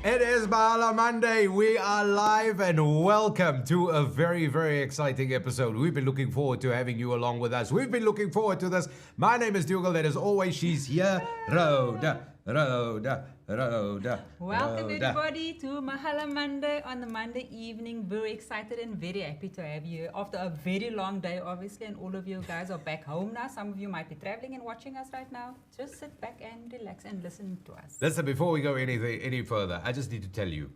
It is Mahala Monday. We are live and welcome to a very, very exciting episode. We've been looking forward to having you along with us. We've been looking forward to this. My name is Dougal. That as always, she's here. Rhoda. Welcome everybody to Mahala Monday on the Monday evening. Very excited and very happy to have you after a very long day, obviously, and all of you guys are back home now. Some of you might be traveling and watching us right now. Just sit back and relax and listen to us. Listen, before we go any further, I just need to tell you,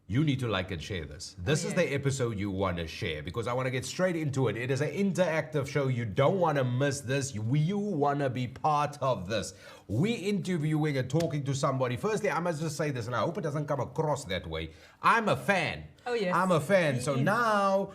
you need to like and share this. This is the episode you want to share because I want to get straight into it. It is an interactive show. You don't want to miss this. You want to be part of this. We interviewing and talking to somebody. Firstly, I must just say this, and I hope it doesn't come across that way. I'm a fan. Oh, yes. I'm a fan. So now,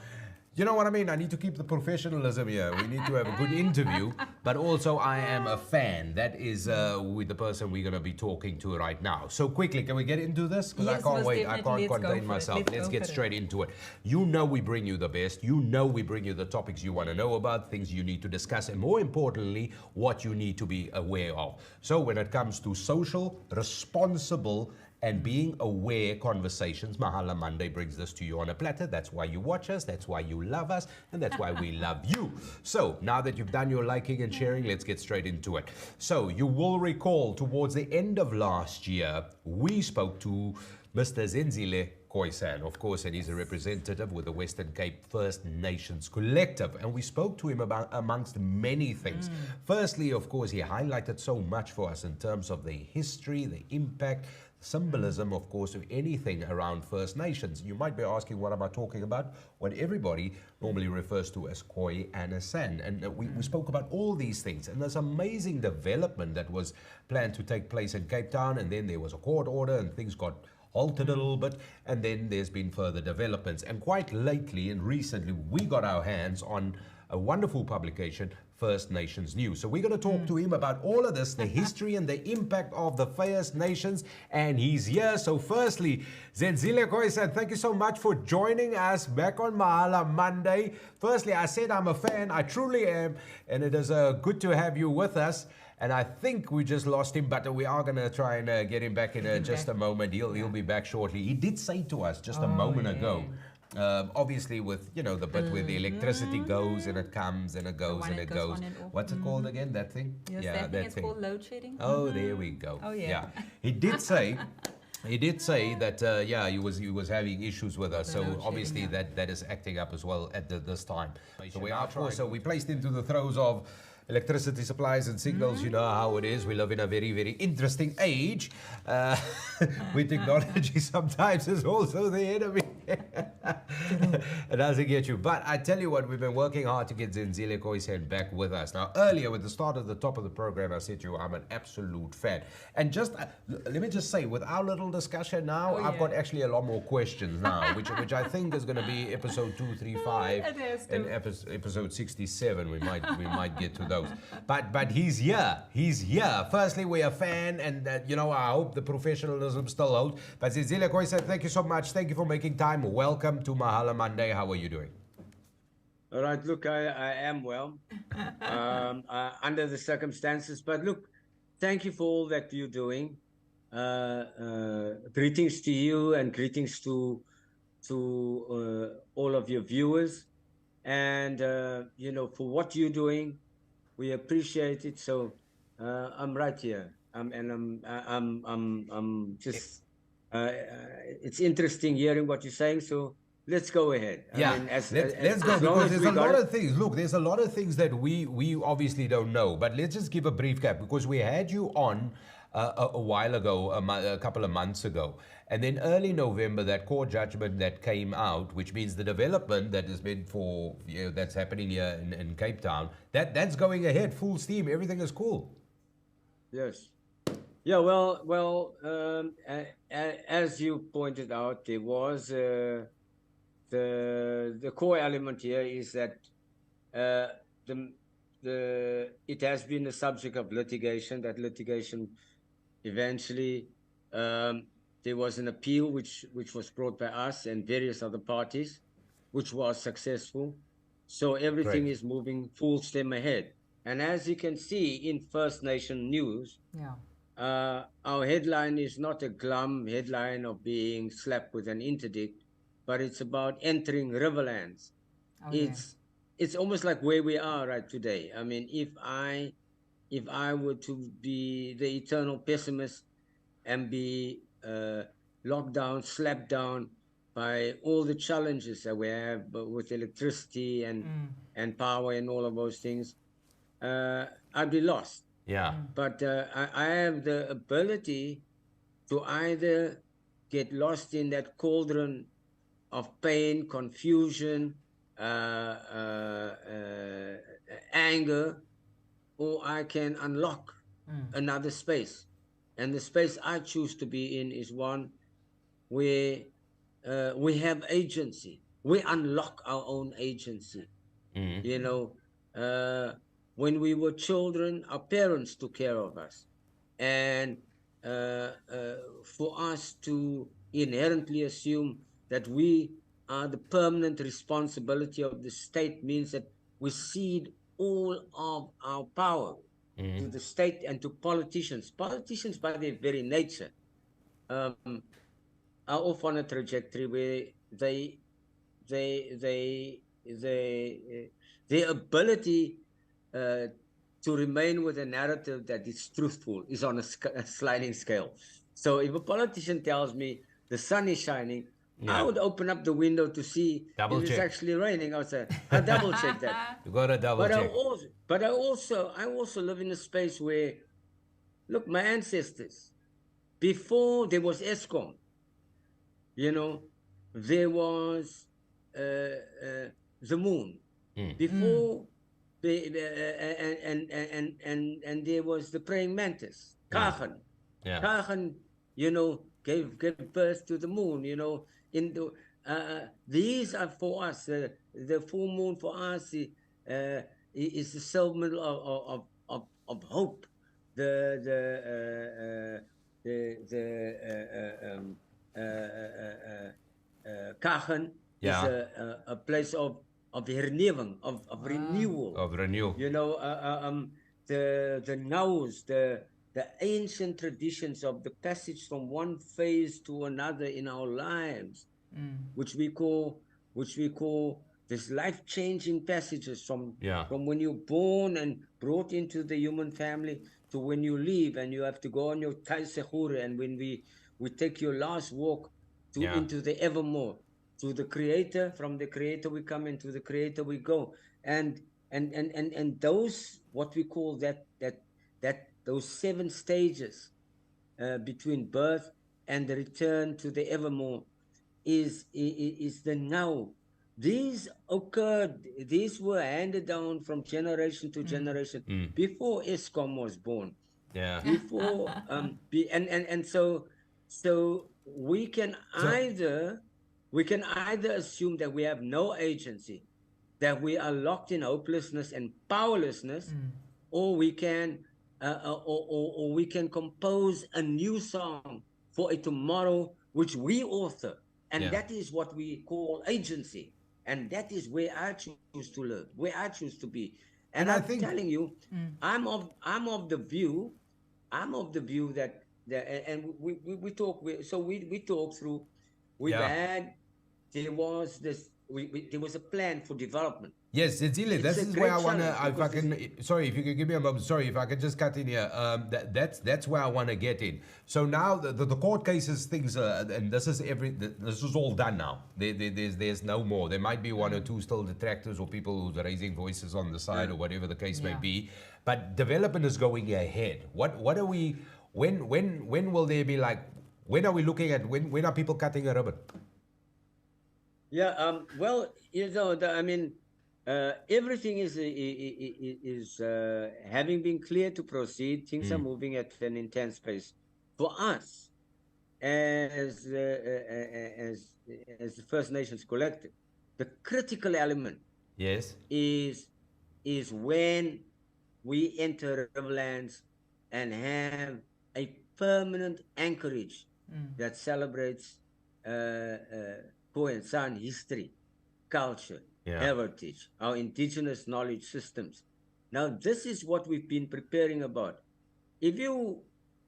you know what I mean? I need to keep the professionalism here. We need to have a good interview, but also I am a fan. That is with the person we're going to be talking to right now. So quickly, can we get into this? Because I can't wait. I can't contain myself. Let's get straight into it. You know we bring you the best. You know we bring you the topics you want to know about, things you need to discuss, and more importantly, what you need to be aware of. So when it comes to social, responsible, and being aware conversations, Mahala Monday brings this to you on a platter. That's why you watch us, that's why you love us, and that's why we love you. So now that you've done your liking and sharing, let's get straight into it. So you will recall towards the end of last year, we spoke to Mr. Zenzile Khoisan, of course, and he's a representative with the Western Cape First Nations Collective. And we spoke to him about amongst many things. Firstly, of course, he highlighted so much for us in terms of the history, the impact, symbolism, of course, of anything around First Nations. You might be asking, what am I talking about? What everybody normally refers to as Khoi and Asan. And we spoke about all these things. And there's amazing development that was planned to take place in Cape Town. And then there was a court order and things got halted a little bit. And then there's been further developments. And quite lately and recently, we got our hands on a wonderful publication, First Nations News. So we're going to talk to him about all of this, the history and the impact of the First Nations, and he's here. So firstly, Zenzile Khoisan, thank you so much for joining us back on Mahala Monday. Firstly, I said I'm a fan. I truly am, and it is good to have you with us. And I think we just lost him, but we are going to try and get him back in just a moment. He'll be back shortly. He did say to us just a moment ago, obviously with, you know, the bit where the electricity goes and it comes and it goes and it goes. What's it called again, that thing? Yes, yeah, that thing. It's called load shedding. Oh, there we go. Oh, yeah. He did say that he was having issues with us. So obviously that is acting up as well at this time. So we are also we placed into the throes of electricity supplies and signals. You know how it is. We live in a very, very interesting age where technology sometimes is also the enemy. It doesn't get you. But I tell you what, we've been working hard to get Zenzile Khoisan back with us. Now, earlier with the start of the top of the program, I said to you, I'm an absolute fan. And just, let me just say, with our little discussion now, I've got actually a lot more questions now, which I think is going to be episode 235 and episode 67. We might get to those. But he's here. He's here. Firstly, we're a fan, and you know, I hope the professionalism still holds. But Zenzile Khoisan, thank you so much. Thank you for making time. Welcome to Mahala Monday. How are you doing? All right, look, I am well under the circumstances, but look, thank you for all that you're doing. Greetings to you and greetings to all of your viewers, and you know, for what you're doing, we appreciate it. So I'm right here, and I'm just. It's interesting hearing what you're saying, so let's go ahead. Yeah, let's go, because there's a lot of things. Look, there's a lot of things that we obviously don't know, but let's just give a brief cap, because we had you on a while ago, a couple of months ago, and then early November, that court judgment that came out, which means the development that is meant for, you know, that's happening here in Cape Town, that's going ahead full steam. Everything is cool. Yes. Yeah, well, as you pointed out, there was the core element here is that it has been the subject of litigation. That litigation eventually there was an appeal which was brought by us and various other parties, which was successful. So everything is moving full steam ahead. And as you can see in First Nation News, our headline is not a glum headline of being slapped with an interdict, but it's about entering Riverlands. Oh, yeah. It's almost like where we are right today. I mean, if I were to be the eternal pessimist and be locked down, slapped down by all the challenges that we have with electricity and power and all of those things, I'd be lost. Yeah. But I have the ability to either get lost in that cauldron of pain, confusion, anger, or I can unlock another space. And the space I choose to be in is one where we have agency. We unlock our own agency. You know, when we were children, our parents took care of us. And for us to inherently assume that we are the permanent responsibility of the state means that we cede all of our power to the state and to politicians. Politicians, by their very nature, are off on a trajectory where their ability to remain with a narrative that is truthful is on a sliding scale. So if a politician tells me the sun is shining, I would open up the window to see if it's actually raining. I'll double check that. You gotta double check. I also live in a space where, look, my ancestors, before there was ESCOM, you know, there was the moon. Before and there was the praying mantis, Kachen. Yeah. Kachen, you know, gave birth to the moon. You know, in the these are for us. The full moon for us is the symbol of hope. Kachen is a place of hernieuwing, of renewal. Of renewal. You know, the nows, the ancient traditions of the passage from one phase to another in our lives, which we call this life-changing passages from when you're born and brought into the human family to when you leave and you have to go on your taisechure, and when we take your last walk into the evermore. To the Creator, from the Creator we come, into the Creator we go, and those, what we call those 7 stages between birth and the return to the evermore is the now. These occurred; these were handed down from generation to generation before ESCOM was born. Yeah. Before so we can either assume that we have no agency, that we are locked in hopelessness and powerlessness, or we can compose a new song for a tomorrow which we author, and that is what we call agency, and that is where I choose to live, where I choose to be. And I'm telling you, I'm of the view that and we talk through. There was a plan for development. Yes, Zile, this is where I want to, if I can, sorry, if you could give me a moment, sorry, if I could just cut in here, that's where I want to get in. So now the court cases, things, and this is all done now. There's no more. There might be 1 or 2 still detractors or people who's raising voices on the side or whatever the case may be, but development is going ahead. What are we, when will there be, like, when are we looking at, when are people cutting a ribbon? Yeah, well, you know, everything is having been clear to proceed. Things are moving at an intense pace. For us, as the First Nations collective, the critical element is when we enter Riverlands and have a permanent anchorage that celebrates San history, culture, heritage, our indigenous knowledge systems. Now, this is what we've been preparing about. If you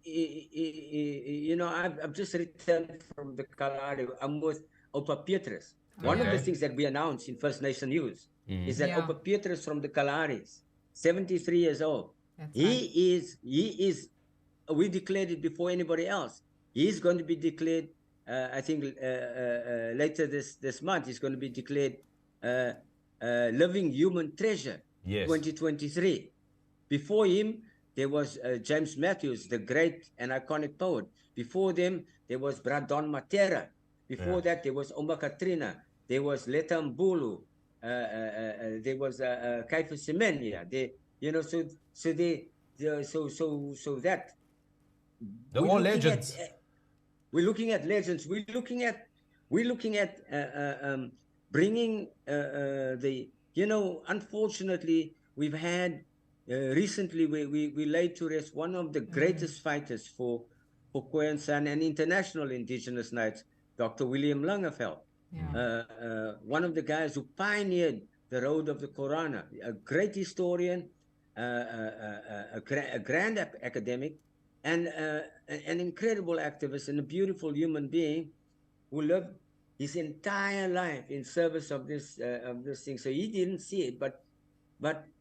you know, I've just returned from the Kalahari. I'm with Opa Pietrus. One of the Okay. things that we announced in First Nation News is that Yeah. Opa Pietrus from the Kalaharis, 73 years old, That's right. he is, we declared it before anybody else. He's going to be declared, I think later this month, he's going to be declared living human treasure, Yes. 2023. Before him, there was James Matthews, the great and iconic poet. Before them, there was Bradon Matera. Before that, there was Oma Katrina. There was Leta Mbulu. There was Kaifa Semenya. They, you know, so that They're all legends. we're looking at legends. We're looking at bringing the, you know, unfortunately, we've had recently we laid to rest one of the greatest fighters for Khoisan San and international indigenous nights, Dr. William Langeveld. Yeah. One of the guys who pioneered the road of the Korana, a great historian, a grand academic, and an incredible activist and a beautiful human being who lived his entire life in service of this thing. So he didn't see it, but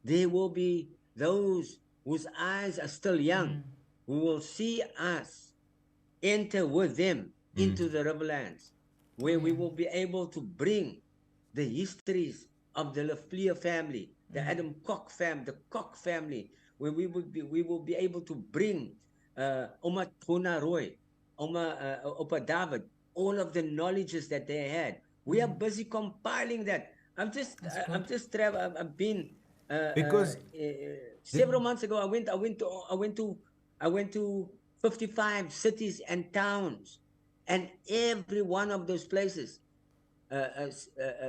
there will be those whose eyes are still young, who will see us enter with them into the Riverlands, where we will be able to bring the histories of the Lefleur family, the Adam Koch family, the Koch family, where we will be able to bring Oma Tona Roy, Opa David, all of the knowledges that they had. We are busy compiling that. I've been Because several months ago. I went to 55 cities and towns, and every one of those places,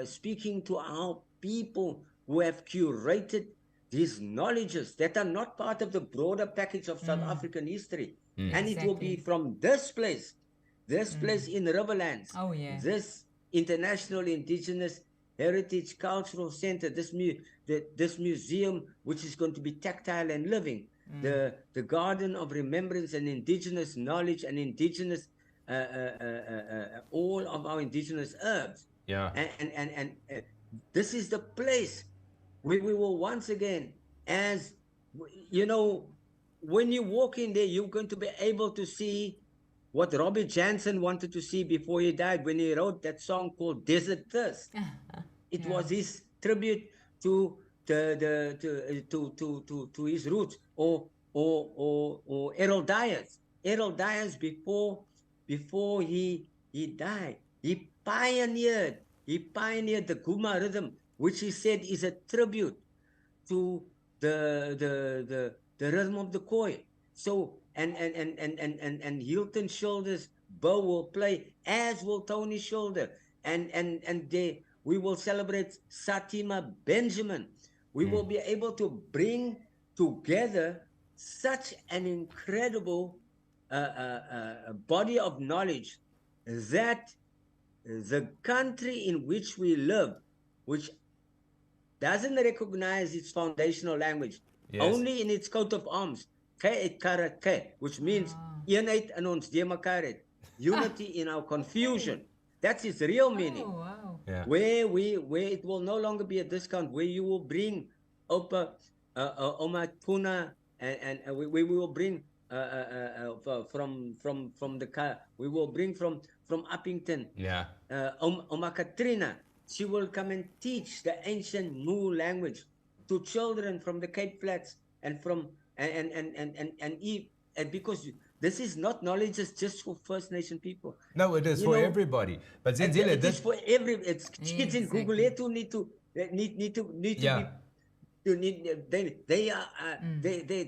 speaking to our people who have curated these knowledges that are not part of the broader package of South African history. And it will be from this place in the Riverlands, this International Indigenous Heritage Cultural Center, this museum, which is going to be tactile and living, the Garden of Remembrance and Indigenous Knowledge and Indigenous, all of our indigenous herbs. Yeah. And this is the place where we will once again, as you know, when you walk in there, you're going to be able to see what Robbie Jansen wanted to see before he died when he wrote that song called Desert Thirst. It was his tribute to to his roots, or Errol Dyers. Errol Dyers, before he died, he pioneered the Guma rhythm, which he said is a tribute to the rhythm of the Khoi. So and Hilton Shoulders bow will play, as will Tony Shoulder, and we will celebrate Satima Benjamin. We will be able to bring together such an incredible body of knowledge that the country in which we live, which doesn't recognize its foundational language, only in its coat of arms, which means eenheid in ons de mekaar het, unity in our confusion. That's its real meaning. Oh, wow. Yeah. Where it will no longer be a discount, where you will bring Oma Tuna, and we will bring from the car. We will bring from Uppington. Yeah. Oma Katrina. She will come and teach the ancient Mu language to children from the Cape Flats and from and because this is not knowledge just for First Nation people. No, it is for everybody. But Zenzile, it is for every. It's kids in Google too need to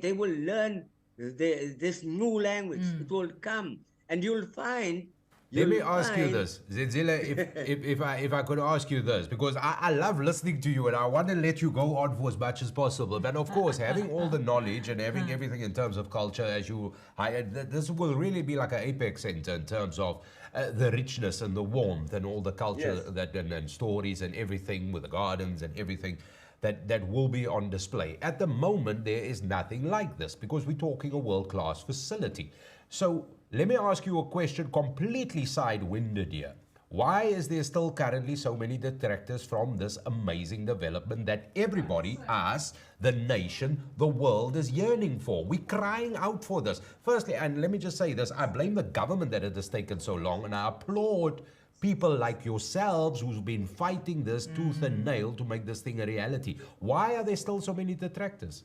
they will learn this new language. It will come, and you'll find. Let me ask you this, Zenzile, if I could ask you this, because I love listening to you and I want to let you go on for as much as possible. But of course, having all the knowledge and having everything in terms of culture, as you highlight, this will really be like an apex center in terms of the richness and the warmth and all the culture that and stories and everything with the gardens and everything. that will be on display. At the moment, there is nothing like this because we're talking a world-class facility. So let me ask you a question completely side-winded here. Why is there still currently so many detractors from this amazing development that everybody, us, the nation, the world is yearning for? We're crying out for this. Firstly, and let me just say this, I blame the government that it has taken so long, and I applaud people like yourselves who've been fighting this tooth and nail to make this thing a reality. Why are there still so many detractors?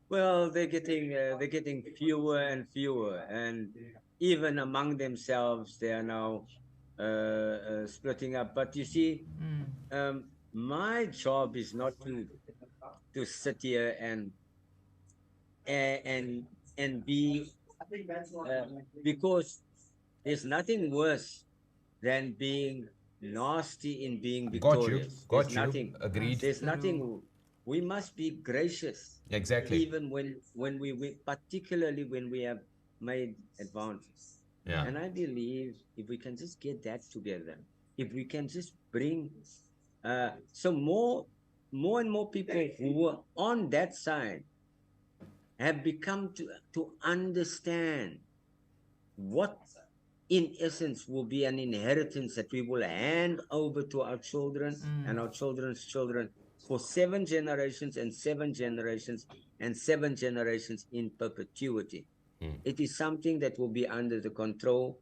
Well, they're getting fewer and fewer, and even among themselves, they are now splitting up. But you see, my job is not to sit here and and be because there's nothing worse than being nasty in being Got you, victorious. There's got you. nothing. Agreed. There's nothing. We must be gracious, Exactly. even when we particularly when we have made advances. Yeah. And I believe if we can just get that together, if we can just bring so more and more people who were on that side have become to understand what in essence will be an inheritance that we will hand over to our children and our children's children for 7 generations and 7 generations and 7 generations in perpetuity. It is something that will be under the control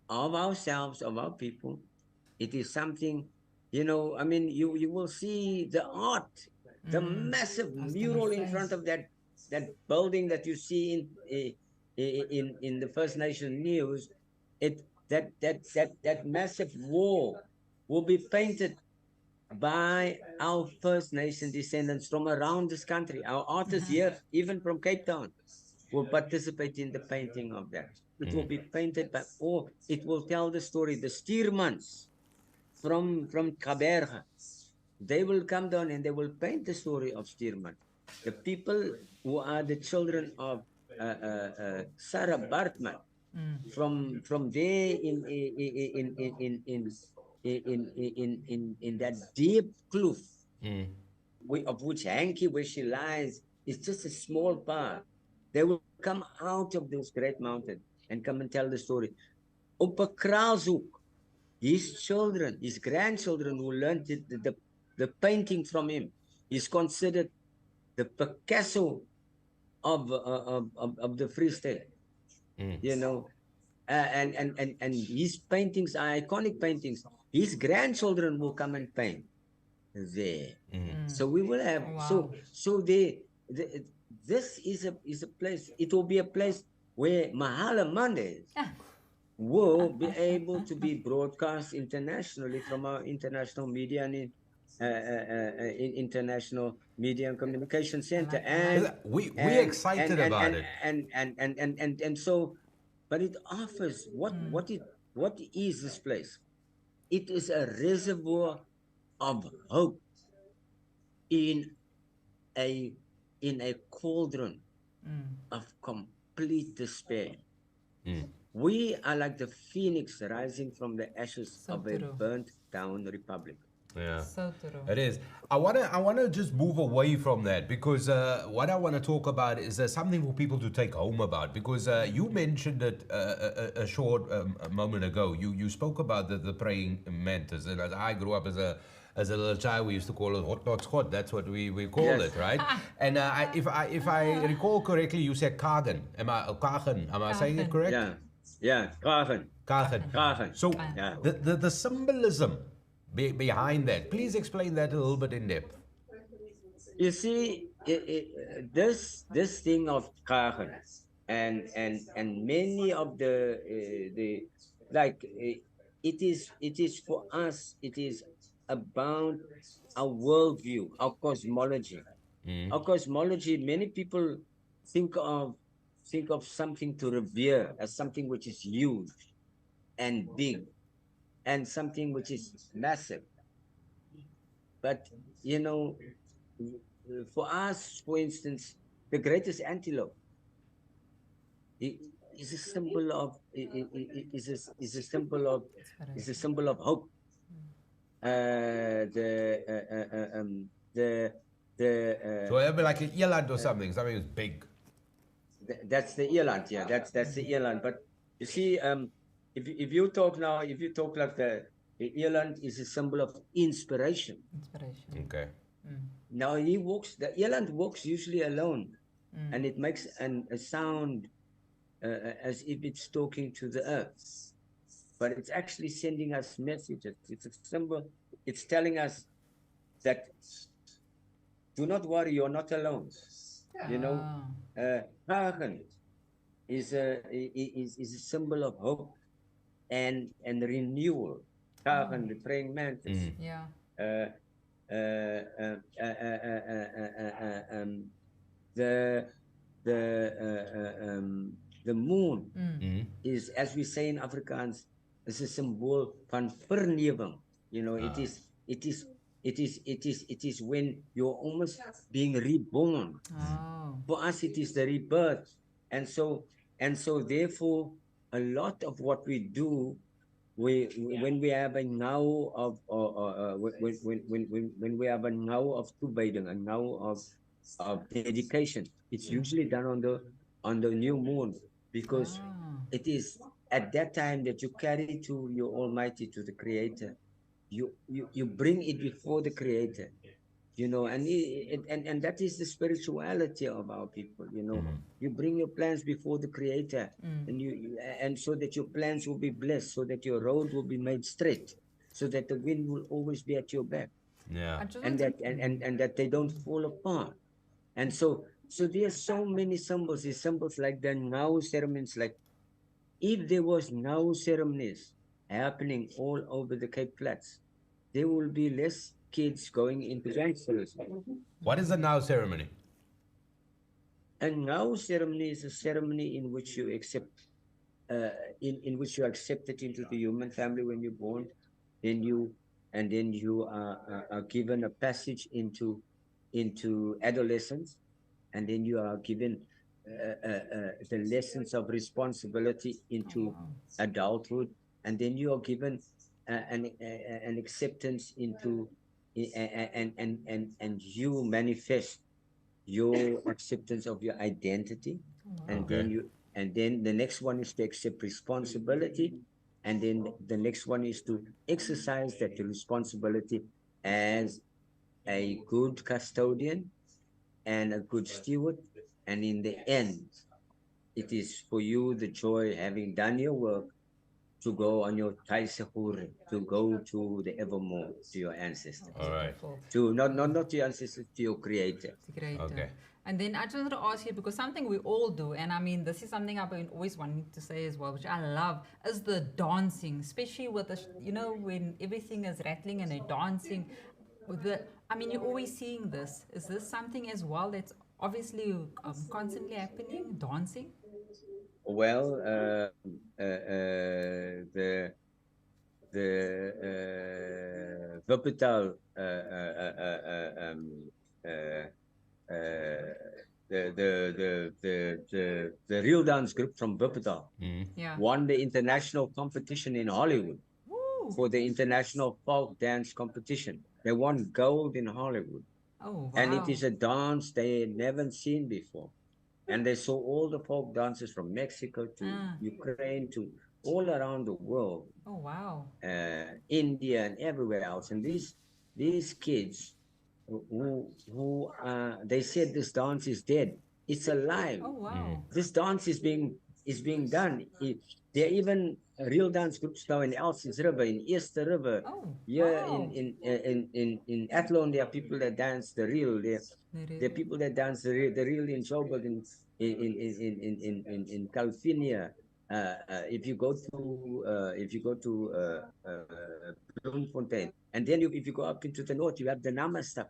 of ourselves, of our people. It is something, I mean, you will see the art, the massive I was gonna mural in say. front of that building that you see in the First Nation News. That massive wall will be painted by our First Nation descendants from around this country. Our artists here, even from Cape Town, will participate in the painting of that. It will be painted by all. It will tell the story. The Steermans from Kaberga, they will come down and they will paint the story of Steerman. The people who are the children of Sarah Bartman from there in that deep kloof of which Hanky, where she lies, is just a small part. They will come out of this great mountain and come and tell the story. Op 'n Kraalshoek, his children, his grandchildren who learned the painting from him, is considered the Picasso of the Free State. And his paintings are iconic paintings. His grandchildren will come and paint there. So we will have this is a place. It will be a place where MahalaMonday will be able to be broadcast internationally from our international media and in international media and communication center. And we're excited about it. And so, but it offers what is this place? It is a reservoir of hope in a cauldron of complete despair. We are like the phoenix rising from the ashes of a burnt down republic. Yeah, so true. It is. I wanna just move away from that because what I want to talk about is something for people to take home about. Because you mentioned it a short moment ago. You spoke about the praying mantis, and as I grew up as a little child, we used to call it hot not hot. That's what we call it, right? And if I recall correctly, you said kagen. Am I saying it correct? Yeah, kagen. Kagen. So Yeah. the symbolism behind that, please explain that a little bit in depth. You see, this thing of kagen and many of the like it is for us. It is about our worldview, our cosmology. Our cosmology. Many people think of something to revere as something which is huge and big and something which is massive. But for us, for instance, the greatest antelope is a symbol of is a symbol of hope. The the So it'll be like an eland or something. Something is big. that's the eland. Yeah, that's the eland. But you see, if you talk now, if you talk like the eland is a symbol of inspiration. Inspiration. Okay. Now the eland walks usually alone, and it makes a sound as if it's talking to the earth, but it's actually sending us messages. It's a symbol. It's telling us that do not worry, you're not alone. You know, Hagen is a symbol of hope and renewal. Hagen, the praying mantis. Yeah. Uh, uh, uh, uh, uh, the the moon is, as we say in Afrikaans, is a symbol van vernewing. You know, it is when you're almost being reborn. Oh. For us, it is the rebirth, and so therefore, a lot of what we do, when we have a now of when we have a now of toewijding, a now of dedication, it's usually done on the new moon, because it is at that time that you carry to your Almighty, to the Creator. You bring it before the Creator, you know, and that is the spirituality of our people, you know. You bring your plans before the Creator, and and so that your plans will be blessed, so that your road will be made straight, so that the wind will always be at your back, Yeah. and that and that they don't fall apart. And so there are so many symbols. These symbols like the now ceremonies, like if there was now ceremonies happening all over the Cape Flats, there will be less kids going into gangsters. What is the now ceremony? And now ceremony is a ceremony in which you accept, in which you are accepted into the human family when you're born. Then you are given a passage into adolescence, and then you are given the lessons of responsibility into adulthood, and then you are given an acceptance into and you manifest your acceptance of your identity, and Okay. then the next one is to accept responsibility, and then the next one is to exercise that responsibility as a good custodian and a good steward, and in the end, it is for you the joy, having done your work, to go on your taisehuri, to go to the evermore, to your ancestors. All right. To not to your ancestors, to your Creator. Great. Okay. And then I just wanted to ask you, because something we all do, and I mean, this is something I've been always wanting to say as well, which I love, is the dancing, especially with the, you know, when everything is rattling and they're dancing. With the, I mean, you're always seeing this. Is this something as well that's obviously constantly happening, dancing? Well, the Wuppertal, the real dance group from Wuppertal Yeah. won the international competition in Hollywood. Woo. For the international folk dance competition. They won gold in Hollywood. Oh, wow. And it is a dance they had never seen before. And they saw all the folk dances from Mexico to Ukraine to all around the world. Oh, wow. India and everywhere else. And these kids who they said this dance is dead. It's alive. Oh, wow. This dance is being done. There are even real dance groups now in Elsie's River, in Easter River. Oh, Here wow. in Athlone, there are people that dance the real. There are people that dance the real in Joburg, in California. If you go to Bloemfontein, and then if you go up into the north, you have the Nama stuff.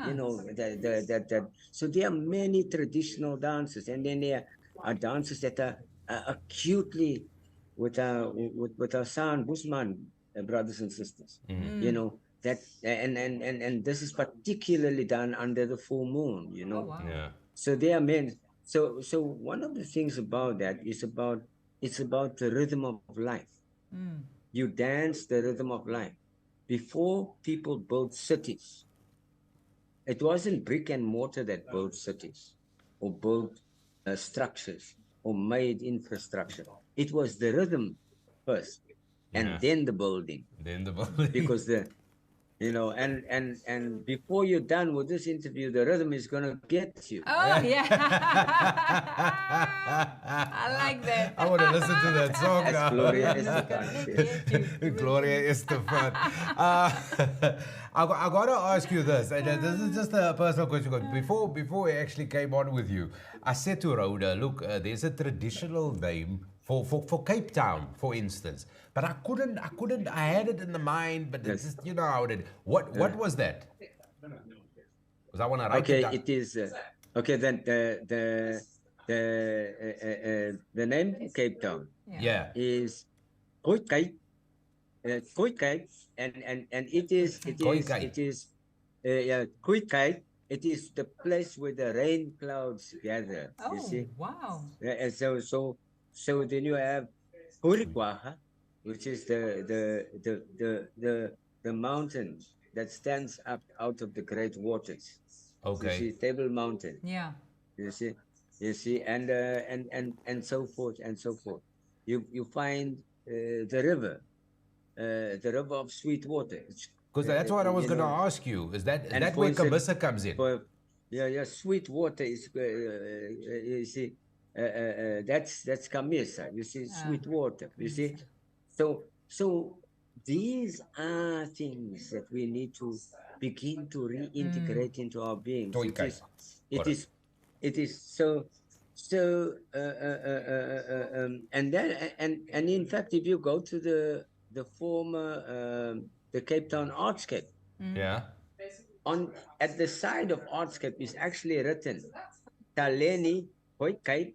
You know, that so there are many traditional dances, and then there are dances that are acutely with our son Busman brothers and sisters. You know that, and this is particularly done under the full moon. You know, Oh, wow. Yeah. so there are men. So one of the things about that is it's about the rhythm of life. You dance the rhythm of life. Before people built cities, it wasn't brick and mortar that built cities or built structures or made infrastructure. It was the rhythm first, and Yeah. then the building, Then the building. because and before you're done with this interview, the rhythm is gonna get you. Oh, yeah. I like that. I want to listen to that song That's now. Gloria Rhythm is gonna Estefan. get you. Gloria Estefan. I got to ask you this, and this is just a personal question. Before we actually came on with you, I said to Rhoda, look, there's a traditional name for Cape Town, for instance, but I couldn't. I had it in the mind, but it's Yes. just, you know how it is. What was that? Because I want to write it Okay, down. it is okay. Then the name Cape Town Yeah. is Koikai, Koikai, and Koikai. yeah, Koikai. It is the place where the rain clouds gather. You Oh, see, wow. and so then you have Hurikwaha, which is the mountain that stands up out of the great waters. Okay. You see, Table Mountain. Yeah. You see, and so forth and so forth. You find the river of sweet water. Because that's what I was You going to know, ask you. Is that and where for instance, Kabisa comes in? yeah, sweet water is you see, that's Kamisa. You see, sweet water. You see, so these are things that we need to begin to reintegrate into our beings. Toikai. It is so and then and in fact, if you go to the former the Cape Town Artscape, Yeah. on at the side of Artscape is actually written Taleni Hoikai.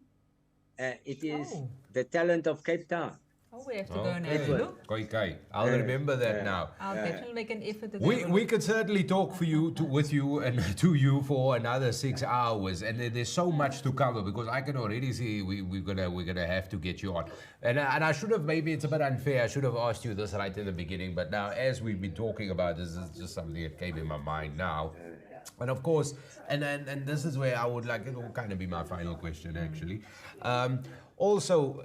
It is Oh. the talent of Cape Town. Oh, we have to go and have Okay. a look. Koikai. I'll remember that now. I'll definitely make an effort to go We have a we look. could certainly talk with you and to you for another 6 hours, and there's so much to cover because I can already see we're gonna have to get you on. And I should have, maybe it's a bit unfair. I should have asked you this right in the beginning, but now as we've been talking about this, is just something that came in my mind now. And of course, and this is where I would like, it will kind of be my final question actually. Also,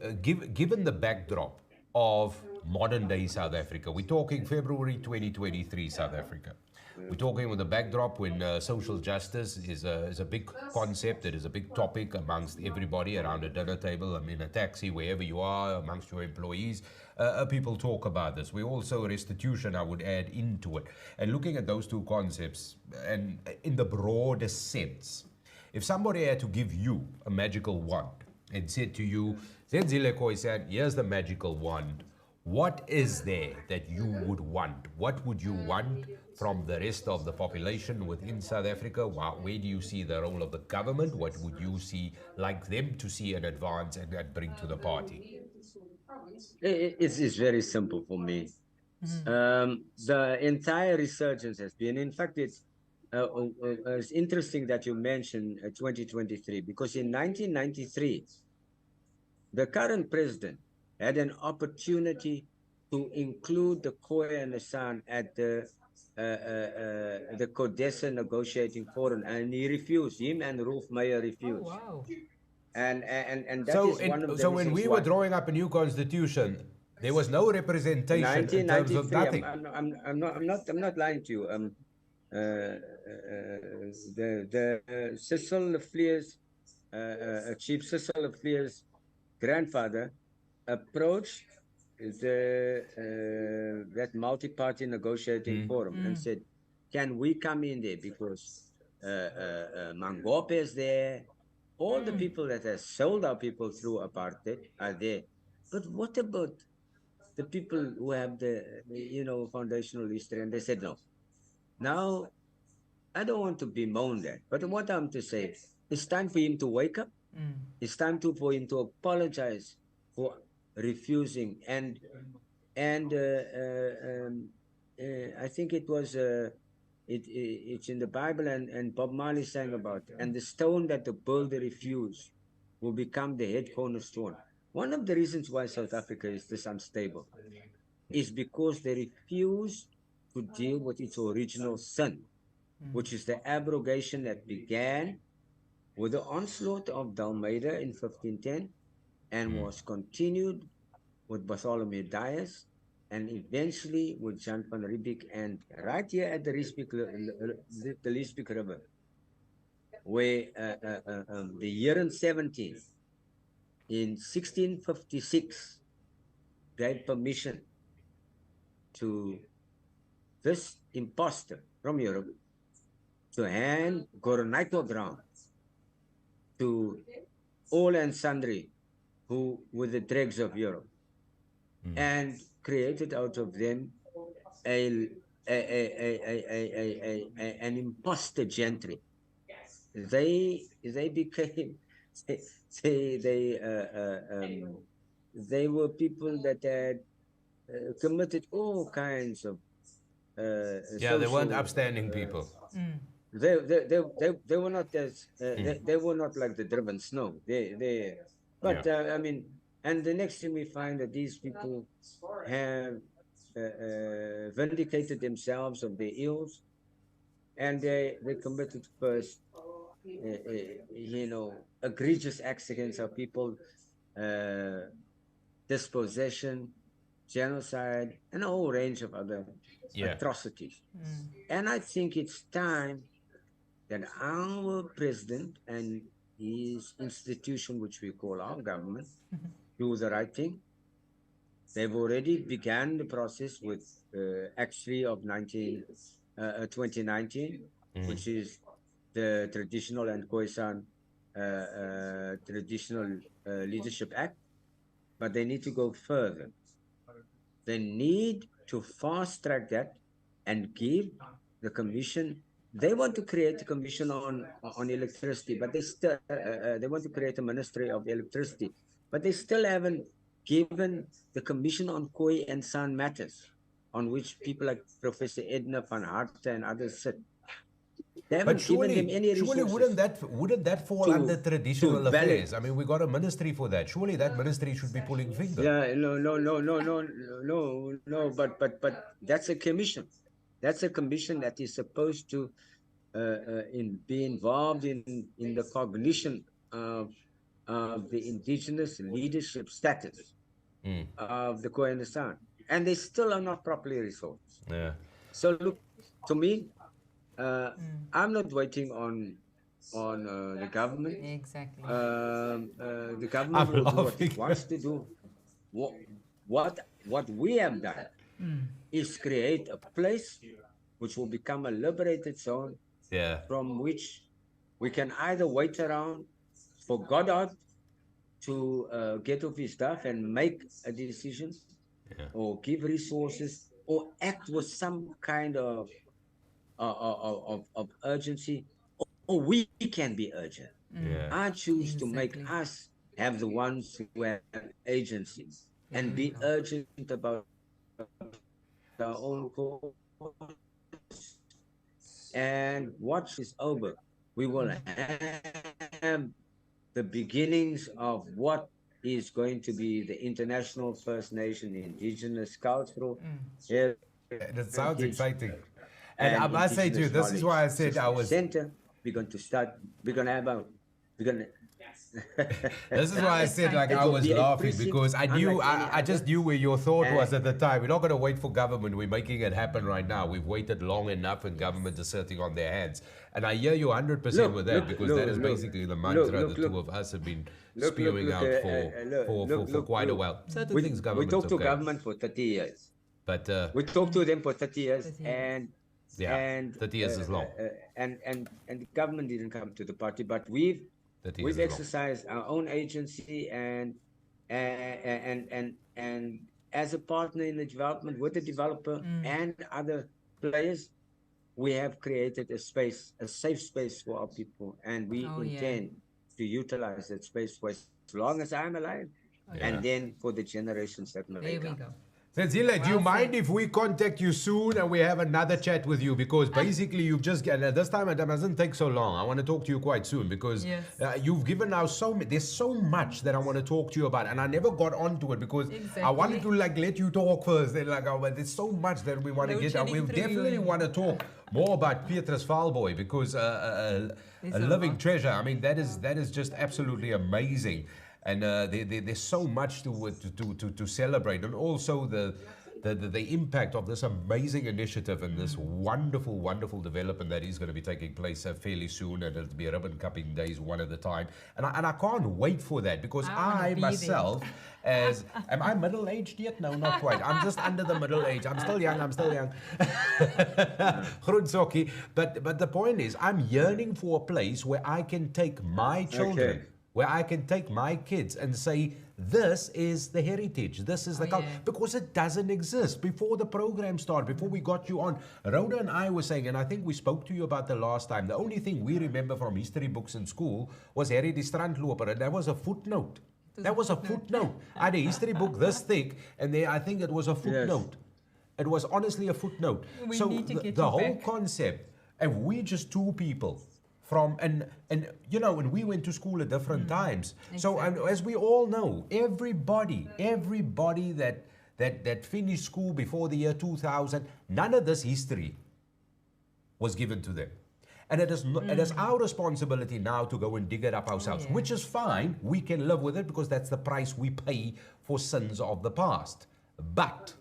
given the backdrop of modern day South Africa, we're talking February 2023 South Africa. We're talking with the backdrop when social justice is a big concept, it is a big topic amongst everybody around a dinner table, I'm in a taxi, wherever you are, amongst your employees. People talk about this. We also, restitution, I would add into it. And looking at those two concepts, and in the broadest sense, if somebody had to give you a magical wand and said to you, Zenzile said, here's the magical wand. What is there that you would want? What would you want from the rest of the population within South Africa? Where do you see the role of the government? What would you see, like them to see and advance and bring to the party? It's very simple for me. The entire resurgence has been, in fact, it's interesting that you mentioned 2023, because in 1993, the current president had an opportunity to include the Khoi and the San at the CODESA negotiating forum, and he refused. Him and Rolf Meyer Oh, refused. wow. And that So, is one of the so when reasons we why. were drawing up a new constitution, there was no representation in terms of 1993. nothing. I'm not lying to you. The Cecil Fleer's Chief Cecil Fleer's grandfather approached that multi-party negotiating forum and said, "Can we come in there because Mangope is there? All the people that have sold our people through apartheid are there. But what about the people who have the foundational history?" And they said no. Now, I don't want to bemoan that, but what I'm to say, it's time for him to wake up. It's time for him to apologize for refusing. And I think it was it's in the Bible, and Bob Marley sang about it. And the stone that the builder refused will become the head cornerstone. One of the reasons why South Africa is this unstable is because they refuse to deal with its original sin. which is the abrogation that began with the onslaught of Dalmaida in 1510 and was continued with Bartholomew Dias and eventually with Jan van Riebeeck, and right here at the Riebeeck River, where the year in 1656 gave permission to this imposter from Europe to hand Goronaito ground to all and sundry who were the dregs of Europe, and created out of them an imposter gentry. They became they were people that had committed all kinds of they weren't upstanding people. They were not as they were not like the driven snow. But I mean, and the next thing we find that these people have vindicated themselves of their ills, and they committed first, egregious acts against our people, dispossession, genocide, and a whole range of other atrocities. And I think it's time that our president and his institution, which we call our government, do the right thing. They've already began the process with Act 3 of 2019, which is the Traditional and Khoisan Traditional Leadership Act. But they need to go further. They need to fast track that and give the commission. They want to create a commission on electricity, but they still they want to create a ministry of electricity, but they still haven't given the commission on Khoi and San matters, on which people like Professor Edna van Harte and others sit. They haven't given them any resources. Surely wouldn't that fall under traditional affairs? I mean, we got a ministry for that. Surely that ministry should be pulling finger. Yeah, no. But that's a commission. That's a commission that is supposed to be involved in the cognition of the indigenous leadership status of the Khoi and the San, and they still are not properly resourced. Yeah. So look, to me, I'm not waiting on the government. Exactly. The government will do what it wants to do. What we have done is create a place which will become a liberated zone, from which we can either wait around for Goddard to get off his duff and make a decision, or give resources, or act with some kind of urgency, or we can be urgent. I choose to make us have the ones who have agencies and be urgent about our own cause. And once it's over, we will have the beginnings of what is going to be the International First Nation Indigenous Cultural That sounds exciting. And I must say to you, this is why I said I was... Center, we're going to This is why I said, like, I was laughing, because I just knew where your thought was at the time. We're not going to wait for government. We're making it happen right now. We've waited long enough, and government is sitting on their hands. And I hear you 100% with that, because that is basically the mantra the two of us have been spewing out for quite a while. We talked to government for 30 years. But we talked to them for 30 years, and 30 years is long. And the government didn't come to the party, but we've exercised our own agency and as a partner in the development with the developer and other players, we have created a safe space for our people, and we intend to utilize that space for as long as I'm alive, and then for the generations that may come. There we go. Senzile, do you mind if we contact you soon and we have another chat with you? Because basically you've just, this time it doesn't take so long. I want to talk to you quite soon, because you've given now there's so much that I want to talk to you about, and I never got onto it because I wanted to let you talk first. Then but there's so much that we want to get, and we definitely want to talk more about Petrus Valboy, because a living treasure. I mean, that is just absolutely amazing, and there's so much to celebrate, and also the impact of this amazing initiative and this wonderful development that is going to be taking place fairly soon, and it'll be ribbon cupping days one at a time, and I can't wait for that, because I myself, am I middle-aged yet? No, not quite. I'm just under the middle age. I'm still young. Groensokkie. But the point is, I'm yearning for a place where I can take my children, where I can take my kids and say, this is the heritage, this is the culture, because it doesn't exist. Before the program started, before we got you on, Rhoda and I were saying, and I think we spoke to you about the last time, the only thing we remember from history books in school was Harry die Strandloper, and that was a footnote. That was a footnote. I had a history book this thick, and there I think it was a footnote. It was honestly a footnote. So the whole concept, and we just two people from, and you know, when we went to school at different times. Exactly. So as we all know, everybody that finished school before the year 2000, none of this history was given to them. And it is our responsibility now to go and dig it up ourselves, which is fine. We can live with it, because that's the price we pay for sins of the past. But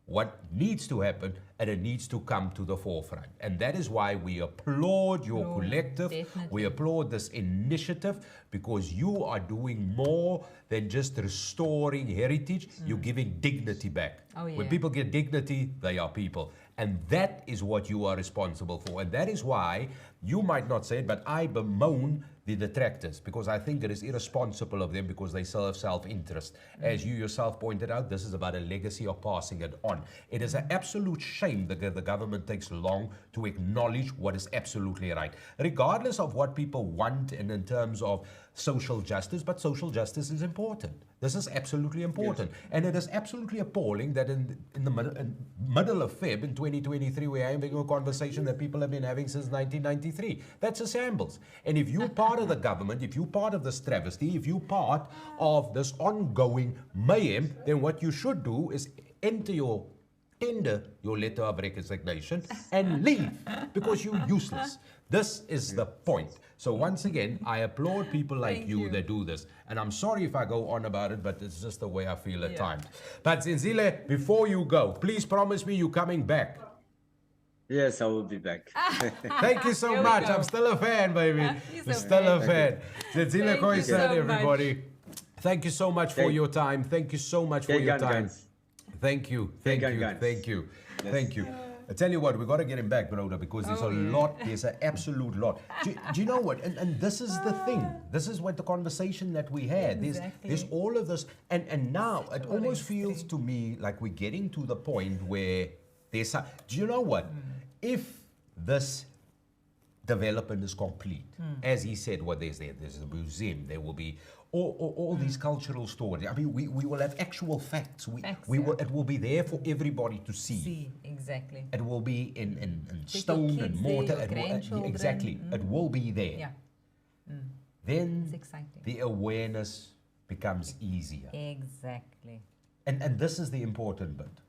what needs to happen, and it needs to come to the forefront. And that is why we applaud your collective. Definitely. We applaud this initiative, because you are doing more than just restoring heritage. You're giving dignity back. When people get dignity, they are people. And that is what you are responsible for. And that is why you might not say it, but I bemoan the detractors, because I think it is irresponsible of them, because they serve self-interest. As you yourself pointed out, this is about a legacy of passing it on. It is an absolute shame that the government takes long to acknowledge what is absolutely right, regardless of what people want and in terms of social justice. But social justice is important. This is absolutely important. Yes. And it is absolutely appalling that in the middle of Feb in 2023, we're having a conversation that people have been having since 1993. That's a shambles. And if you're part of the government, if you're part of this travesty, if you're part of this ongoing mayhem, then what you should do is tender your letter of resignation and leave, because you're useless. This is the point. So once again, I applaud people like you that do this. And I'm sorry if I go on about it, but it's just the way I feel at times. But Zenzile, before you go, please promise me you're coming back. Yes, I will be back. Thank you so much. I'm still a fan, baby. I'm still a fan. Zenzile Khoisan, everybody. Thank you so much for your time. Thank you so much for your time. Thank you. Thank you. Thank you. Thank you. I tell you what, we got to get him back, brother, because there's a lot, there's an absolute lot. Do you know what? And this is the thing. This is what the conversation that we had. There's all of this. And now it almost feels to me like we're getting to the point where there's a, do you know what? If this development is complete, as he said, what there's a museum, there will be all these cultural stories. I mean, we will have actual facts. It will be there for everybody to see. Exactly. It will be in stone and mortar. Exactly. It will be there. Yeah. Then the awareness becomes easier. Exactly. And this is the important bit.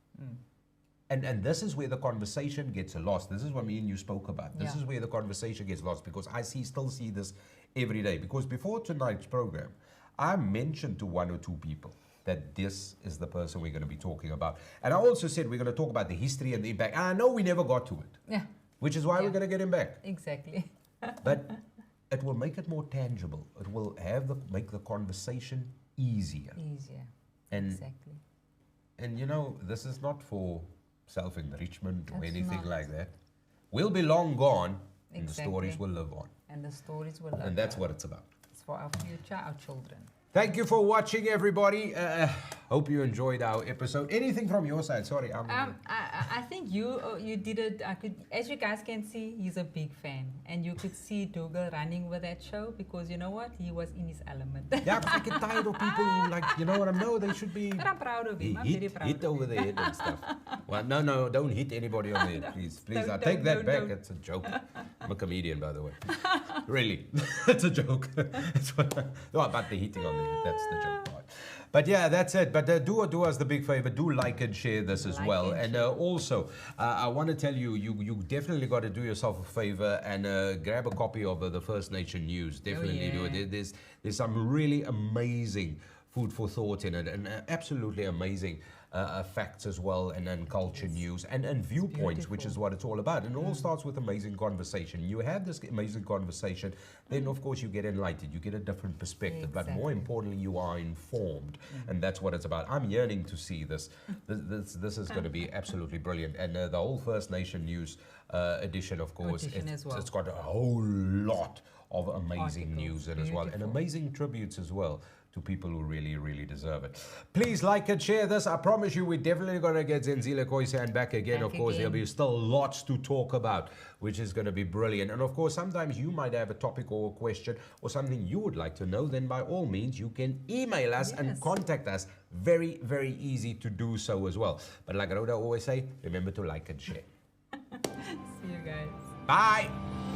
And this is where the conversation gets lost. This is what me and you spoke about. This is where the conversation gets lost, because I still see this every day. Because before tonight's program, I mentioned to one or two people that this is the person we're going to be talking about. And I also said we're going to talk about the history and the impact. And I know we never got to it. Yeah. Which is why we're going to get him back. Exactly. But it will make it more tangible. It will make the conversation easier. Exactly. And you know, this is not for self-enrichment or anything like that. We'll be long gone, and the stories will live on. And the stories will live on. And that's what it's about. It's for our future, our children. Thank you for watching, everybody. Hope you enjoyed our episode. Anything from your side? Sorry, I think you did it. As you guys can see, he's a big fan, and you could see Dougal running with that show, because you know what, he was in his element. Yeah, because I get tired of people who, like, you know what I know, they should be. But I'm proud of him. I'm very proud. Hit over the head and stuff. Well, no, don't hit anybody on the head, please. I take that back. It's a joke. I'm a comedian, by the way. Really, it's a joke. No, about the hitting on the head. That's the joke part. But yeah, that's it. But do us the big favor. Do like and share this as well. And also also, I want to tell you, you definitely got to do yourself a favor and grab a copy of the First Nation News. Definitely do it. There's some really amazing food for thought in it, and absolutely amazing facts as well, and then culture news and viewpoints, which is what it's all about. And it all starts with amazing conversation. You have this amazing conversation, then of course you get enlightened, you get a different perspective, but more importantly, you are informed, and that's what it's about. I'm yearning to see this. This is going to be absolutely brilliant, and the whole First Nation News edition, of course, it's got a whole lot of amazing news in as well, and amazing tributes as well to people who really deserve it. Please like and share this. I promise you, we're definitely going to get Zenzile Khoisan back again. Of course, there'll be still lots to talk about, which is going to be brilliant. And of course, sometimes you might have a topic or a question or something you would like to know. Then by all means, you can email us and contact us. Very easy to do so as well. But like Rhoda always say, remember to like and share. See you guys. Bye.